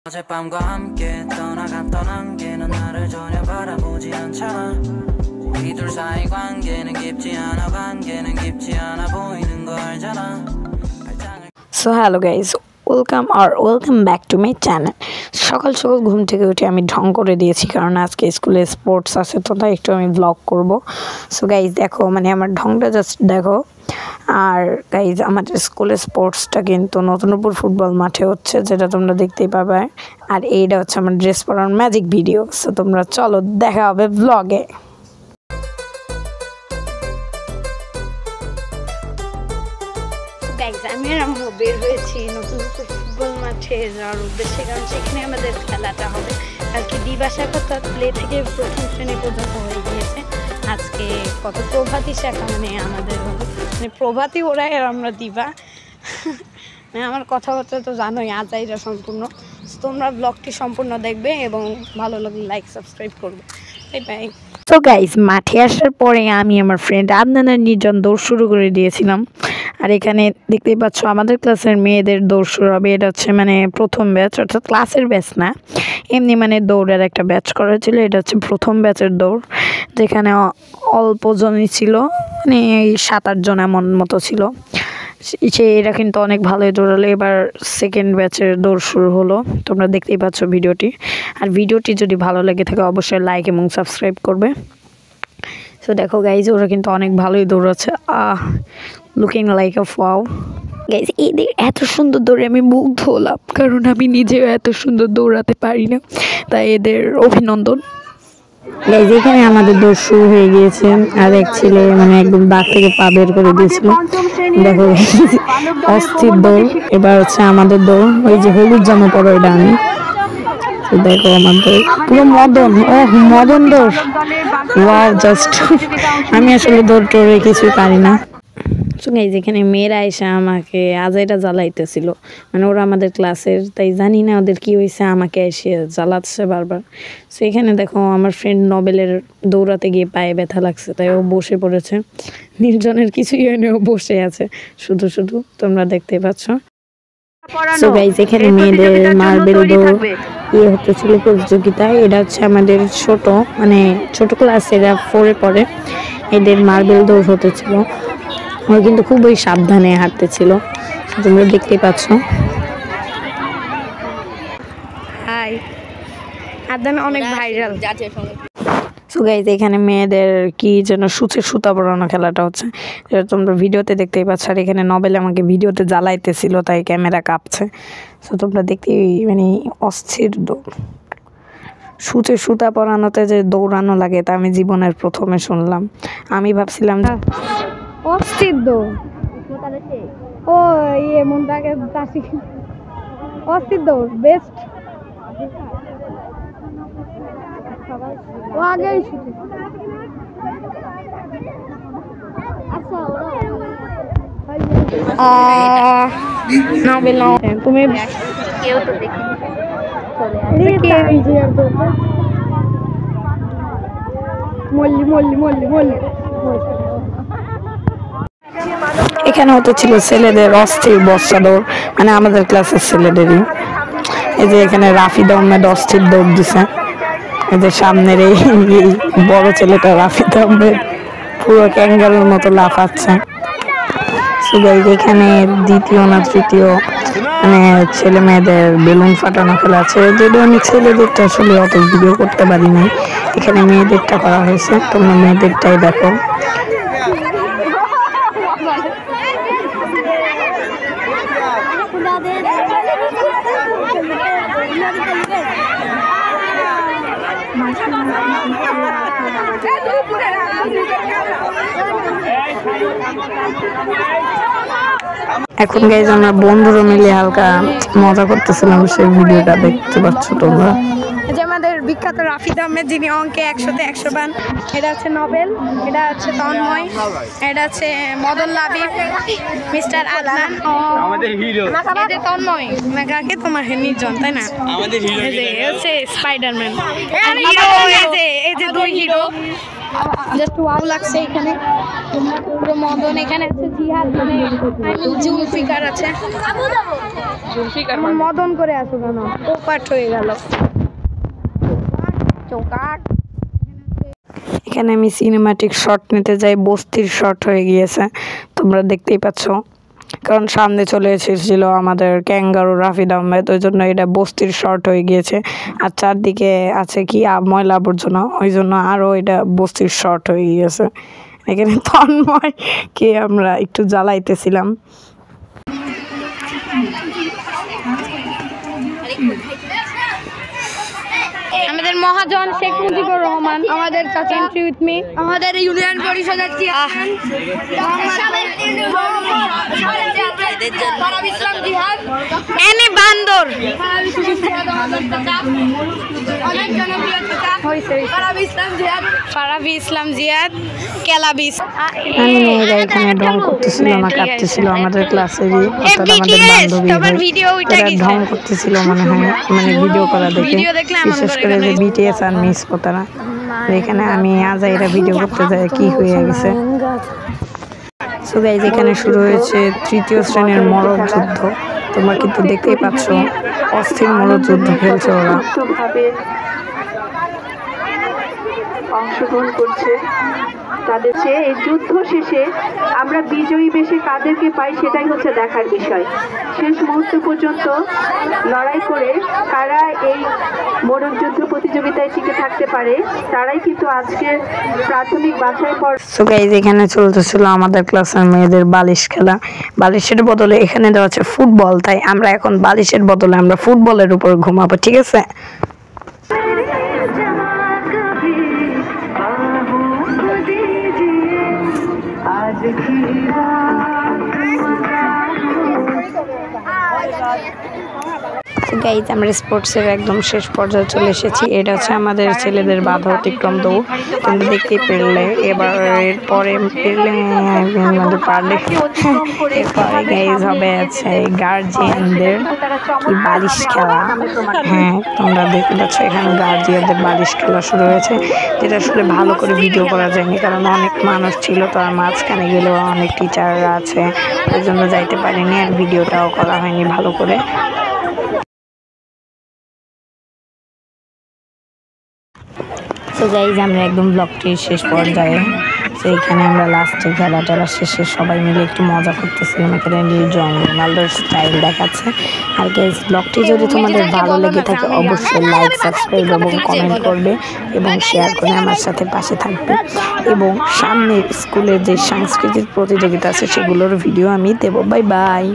어젯밤과 함께 떠나갔던 안개는 나를 전혀 바라보지 않잖아. 우리 둘 사이 관계는 깊지 않아 보이는 거 알잖아. So hello guys, welcome back to my channel. সকাল সকাল ঘুম থেকে উঠে আমি ঢং করে দিয়েছি কারণ আজকে স্কুলে স্পোর্টস আছে, তো তাই একটু আমি ব্লগ করব। সো গাইজ দেখো, মানে আমার ঢংটা জাস্ট দেখো। আর গাইজ আমাদের স্কুলে স্পোর্টসটা কিন্তু নতুনপুর ফুটবল মাঠে হচ্ছে, যেটা তোমরা দেখতেই পাবে। আর এইটা হচ্ছে আমার ড্রেস পরার ম্যাজিক ভিডিও। সো তোমরা চলো, দেখা হবে ব্লগে। আমি আর আম্মু বের হয়েছি নতুনপুর ফুটবল মাঠে যাওয়ার উদ্দেশ্যে, কারণ সেখানে আমাদের খেলাটা হবে। কালকে দিবাসা কথা প্লে থেকে প্রথম শ্রেণী পর্যন্ত হয়ে গিয়েছে। আজকে কত প্রভাতী শাখা, মানে আমাদের মানে প্রভাতী ওরাই আর আমরা দিবা। মানে আমার কথাবার্তা তো জানোই, আজাইরা সম্পূর্ণ। তোমরা ব্লগটি সম্পূর্ণ দেখবে এবং ভালো লাগলে লাইক সাবস্ক্রাইব করবে। Bye bye. তো গাইজ মাঠে আসার পরে আমি আমার ফ্রেন্ড আদনানের নির্জন দৌড় শুরু করে দিয়েছিলাম। আর এখানে দেখতেই পাচ্ছ আমাদের ক্লাসের মেয়েদের দৌড় শুরু হবে। এটা হচ্ছে মানে প্রথম ব্যাচ, অর্থাৎ ক্লাসের ব্যাচ না, এমনি মানে দৌড়ের একটা ব্যাচ করা ছিল। এটা হচ্ছে প্রথম ব্যাচের দৌড়, যেখানে অল্প জনই ছিল, মানে 7-8 জন এমন মতো ছিল। এরা কিন্তু অনেক ভালোই দৌড়ালো। এবার সেকেন্ড ব্যাচের দৌড় শুরু হলো, তোমরা দেখতেই পাচ্ছ ভিডিওটি। আর ভিডিওটি যদি ভালো লেগে থাকে অবশ্যই লাইক এবং সাবস্ক্রাইব করবে। সো দেখো গাইজ, ওরা কিন্তু অনেক ভালোই দৌড়াচ্ছে। লুকিং লাইক আ ওয়াও। গাইজ এদের এত সুন্দর দৌড়ে আমি মুগ্ধ হলাম, কারণ আমি নিজেও এত সুন্দর দৌড়াতে পারি না, তাই এদের অভিনন্দন। গাইজ এখানে আমাদের দৌড় শুরু হয়ে গিয়েছে। আর এক ছেলে মানে একদম দাগ থেকে পা বের করে দিয়েছিল। দেখো অস্থির দৌড়। এবার হচ্ছে আমাদের দৌড়, ওই যে হলুদ জামা পরো এটা আমি। দেখো আমাদের পুরো মদন দৌড়। ওয়াও, জাস্ট আমি আসলে দৌড় টোড়ে কিছুই পারি না। শুনে যেখানে মেয়েরা এসে আমাকে আজাইটা জ্বালাইতেছিল, মানে ওরা আমাদের ক্লাসের, তাই জানি না ওদের কি হয়েছে, আমাকে এসে জ্বালাচ্ছে বারবার। সো এখানে দেখো আমার ফ্রেন্ড নবেলের দৌড়াতে গিয়ে পায়ে ব্যথা লাগছে, তাই ও বসে পড়েছে। নির্জনের কিছুই হয়নি, ও বসে আছে শুধু শুধু, তোমরা দেখতে পাচ্ছ। সো গাইস এখানে মেয়েদের মার্বেল দৌড় হতেছিল প্রতিযোগিতায়। এটা হচ্ছে আমাদের ছোট, মানে ছোট ক্লাস, এরা 4-এ পড়ে। এদের মার্বেল দৌড় হতেছিল। ওরা কিন্তু খুবই সাবধানে হাঁটতেছিল, তোমরা দেখতেই পাচ্ছ। হাই, আদনান অনেক ভাইরাল। সো গাইস এখানে মেয়েদের কি যেন সূচে সুতা পরানো খেলাটা হচ্ছে, যেটা তোমরা ভিডিওতে দেখতেই পাচ্ছ। আর এখানে নবেল আমাকে ভিডিওতে জ্বালাইতেছিল, তাই ক্যামেরা কাঁপছে। সো তোমরা দেখতেই মানে অস্থির দৌড়। সূচে সুতা পরানোতে যে দৌড়ানো লাগে তা আমি জীবনের প্রথমে শুনলাম। আমি ভাবছিলাম অস্থির দৌড়। ও এমন তাকে অস্থির দৌড় বেস্ট। ও আগে তুমি কেউ তো দেখি এখানে হতে ছিল ছেলেদের অস্থির বর্ষা দৌড়, মানে আমাদের ক্লাসের ছেলেদেরই। এই যে এখানে রাফিদ আহমেদ অস্থির দৌড় দিছে। এদের সামনের এই বড় ছেলেটা রাফিদ আহমেদ পুরো ক্যাঙ্গারুর মতো লাফাচ্ছে। এখানে দ্বিতীয় না তৃতীয় মানে ছেলে মেয়েদের বেলুন ফাটানো খেলা আছে, যদিও আমি ছেলেদেরটা আসলে অত ভিডিও করতে পারি না। এখানে মেয়েদেরটা করা হয়েছে, তোমরা মেয়েদেরটাই দেখো। এখন গাইজ আমরা বন্ধুরা মিলে হালকা মজা করতেছিলাম, সেই ভিডিওটা দেখতে পাচ্ছ তোমরা। এই যে আমাদের বিখ্যাত রাফিদ আহমেদ, যিনি অঙ্কে 100-তে 100 পান। এটা হচ্ছে নবেল, এটা হচ্ছে তন্ময়, এটা হচ্ছে মদন লাবিব, মিস্টার আদনান, আমাদের হিরো। এই যে তন্ময় মেঘাকে তোমার নির্জন, তাই না? আমাদের হিরো হচ্ছে স্পাইডারম্যান। এই যে দুই হিরো, জাস্ট ওয়াও লাগছে। এখানে মদন, এখানে আছে জিহাদ, মানে জুলস জুলফিকার আছে। জুলফিকার মদন করে আসো কেন? পোপাট হয়ে গেল। এখানে আমি সিনেমাটিক শট নিতে যাই, বস্তির শট হয়ে গিয়েছে, তোমরা দেখতেই পাচ্ছ। কারণ সামনে চলে এসেছিল আমাদের ক্যাঙ্গারু রাফিদ আহমেদ, ওই জন্য এটা বস্তির শট হয়ে গিয়েছে। আর চারদিকে আছে কি ময়লা আবর্জনা, ওই জন্য আরও এটা বস্তির শট হয়ে গিয়েছে। এখানে তন্ময়কে আমরা একটু জ্বালাইতেছিলাম। আমাদের মহাজন শেখ মুজিবুর রহমান, আমাদের চাচা উইথ মি, আমাদের ইউনিয়ন পরিষদের চেয়ারম্যান এনি বান্দর, ফারাবি ইসলাম জিয়াদ কেলাবিস। মেয়েরা এখানে ঢং করতেছিল না, কাটতেছিল আমাদের ক্লাসেরই, আমাদের বান্ধবী ঢং করতেছিল মনে হয়, মানে ভিডিও করা দেখে, বিশেষ করে যে বিটিএস আর মিস কোতারা। এখানে আমি আজাইরা ভিডিও করতে যাই কি হয়ে গেছে। সো গাইস, এখানে শুরু হয়েছে তৃতীয় শ্রেণীর মরদ যুদ্ধ। তোমরা কিন্তু দেখতেই পাচ্ছ অস্থির মরদ যুদ্ধ খেলছে ওরা। অংশগ্রহণ করছে তাদের চেয়ে এই যুদ্ধ শেষে আমরা বিজয়ী বেশে কাদেরকে পাই সেটাই হচ্ছে দেখার বিষয়। শেষ মুহূর্ত পর্যন্ত লড়াই করে কারা এই মরণ যুদ্ধ প্রতিযোগিতায় টিকে থাকতে পারে তারাই কিন্তু আজকের প্রাথমিক বাছাই পর্ব। সো গাইস, এখানে চলতেছিল আমাদের ক্লাসের মেয়েদের বালিশ খেলা। বালিশের বদলে এখানে দেওয়া আছে ফুটবল, তাই আমরা এখন বালিশের বদলে আমরা ফুটবলের উপর ঘুমাবো, ঠিক আছে? গাইজ, আমরা স্পোর্টসের একদম শেষ পর্যায়ে চলে এসেছি। এটা হচ্ছে আমাদের ছেলেদের বাধা অতিক্রম দৌড়, তোমরা দেখতেই পেলে। এবার এরপরে পেলে পারলে এরপরে গাইজ হবে আছে গার্জিয়ানদের কি বালিশ খেলা। হ্যাঁ, তোমরা দেখতে পাচ্ছ এখানে গার্জিয়ানদের বালিশ খেলা শুরু হয়েছে, যেটা আসলে ভালো করে ভিডিও করা যায়নি, কারণ অনেক মানুষ ছিল, তো আর মাঝখানে গেলেও অনেক টিচাররা আছে, ওই জন্য যাইতে পারিনি, আর ভিডিওটাও করা হয়নি ভালো করে। তো গাইজ, আমরা একদম ব্লগটির শেষ পর্যায়ে, তো এখানে আমরা লাস্টে খেলা টেলা শেষে সবাই মিলে একটু মজা করতেছিলাম। এখানে রোনাল্ডোর স্টাইল দেখাচ্ছে। আর গাইজ, ব্লগটি যদি তোমাদের ভালো লেগে থাকে অবশ্যই লাইক, সাবস্ক্রাইব এবং কমেন্ট করবে এবং শেয়ার করে আমার সাথে পাশে থাকবে। এবং সামনের স্কুলের যে সাংস্কৃতিক প্রতিযোগিতা আছে সেগুলোর ভিডিও আমি দেবো। Bye bye.